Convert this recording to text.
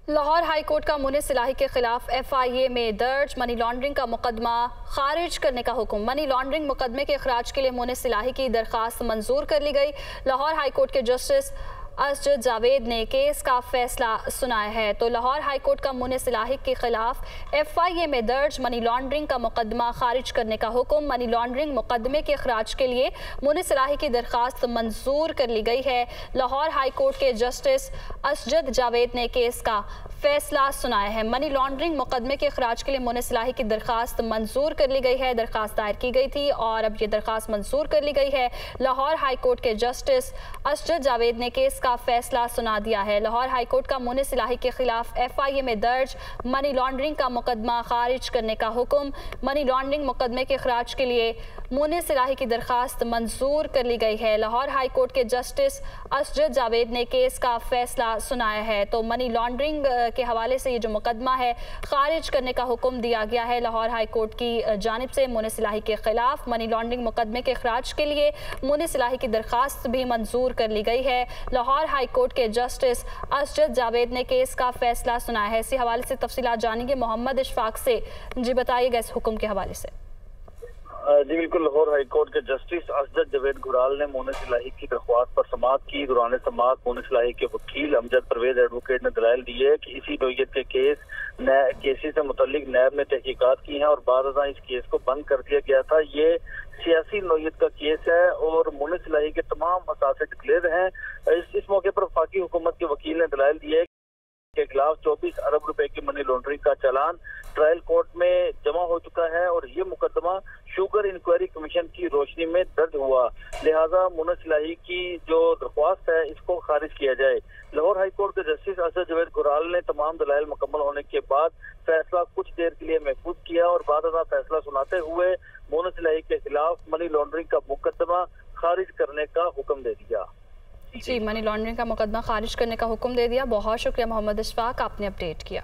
Lahore high court का मुनीस सिलाही के खिलाफ FIA में दर्ज मनी लॉन्ड्रिंग का मुकदमा खारिज करने का हुक्म। मनी लॉन्ड्रिंग मुकदमे के अखराज के लिए मुनीस सिलाही की दरखास्त मंजूर कर ली गई। लाहौर हाई कोर्ट के जस्टिस असजद जावेद ने केस का फैसला सुनाया है। तो लाहौर हाई कोर्ट का मुनीस सिलाही के खिलाफ FIA में दर्ज मनी लॉन्ड्रिंग का मुकदमा खारिज करने का हुक्म। मनी लॉन्ड्रिंग मुकदमे के अखराज के लिए मुनीस सिलाही की दरखास्त मंजूर कर ली गई है। लाहौर हाई कोर्ट के जस्टिस असजद जावेद ने केस का फैसला सुनाया है। मनी लॉन्ड्रिंग मुकदमे के अखराज के लिए मुनीस सिलाही की दरखास्त मंजूर कर ली गई है। दरखास्त दायर की गई थी और अब ये दरखास्त मंजूर कर ली गई है। लाहौर हाई कोर्ट के जस्टिस असजद जावेद ने केस का फैसला सुना दिया है। लाहौर हाई कोर्ट का मुनीस सिलाही के खिलाफ FIA में दर्ज मनी लॉन्ड्रिंग का मुकदमा खारिज करने का हुक्म। मनी लॉन्ड्रिंग मुकदमे के अखराज के लिए मुनीस सिलाही की दरखास्त मंजूर कर ली गई है। लाहौर हाई कोर्ट के जस्टिस असजद जावेद ने केस का फैसला सुनाया है। तो मनी लॉन्ड्रिंग के हवाले से ये जो मुकदमा है खारिज करने का हुक्म दिया गया है लाहौर हाई कोर्ट की जानिब से। मुनीस सिलाही के खिलाफ मनी लॉन्ड्रिंग मुकदमे के अखराज के लिए मुनीस सिलाही की दरखास्त भी मंजूर कर ली गई है। लाहौर हाई कोर्ट के जस्टिस असजद जावेद ने केस का फैसला सुनाया है। इसी हवाले से तफसीलात जानेंगे मोहम्मद इशफाक से। जी बताइएगा इस हुक्म के हवाले से। जी बिल्कुल, लाहौर हाई कोर्ट के जस्टिस असजद जावेद गुराल ने मुनीस सिलाही की दरख्वास्त पर समाअत की। दौरान समाअत मुनीस सिलाही के वकील अमजद परवेज एडवोकेट ने दलाइल दिए कि इसी नौयत के केसेस से मुतल्लिक नैब ने तहकीकात की हैं और बाद इस केस को बंद कर दिया गया था। ये सियासी नौयत का केस है और मुनीस सिलाही के तमाम असासे डिक्लेयर हैं। इस मौके पर वफाकी हुकूमत के वकील ने दलाइल दिए के खिलाफ 24 अरब रुपए की मनी लॉन्ड्रिंग का चालान ट्रायल कोर्ट में जमा हो चुका है और ये मुकदमा शुगर इंक्वायरी कमीशन की रोशनी में दर्ज हुआ। लिहाजा मुनीस सिलाही की जो दरख्वास्त है इसको खारिज किया जाए। लाहौर हाई कोर्ट के जस्टिस असजद जावेद गुराल ने तमाम दलाइल मुकम्मल होने के बाद फैसला कुछ देर के लिए महफूज किया और बाद फैसला सुनाते हुए मुनीस सिलाही के खिलाफ मनी लॉन्ड्रिंग का मुकदमा खारिज करने का हुक्म दे दिया। जी, मनी लॉन्ड्रिंग का मुकदमा खारिज करने का हुक्म दे दिया। बहुत शुक्रिया मोहम्मद इशफाक, आपने अपडेट किया।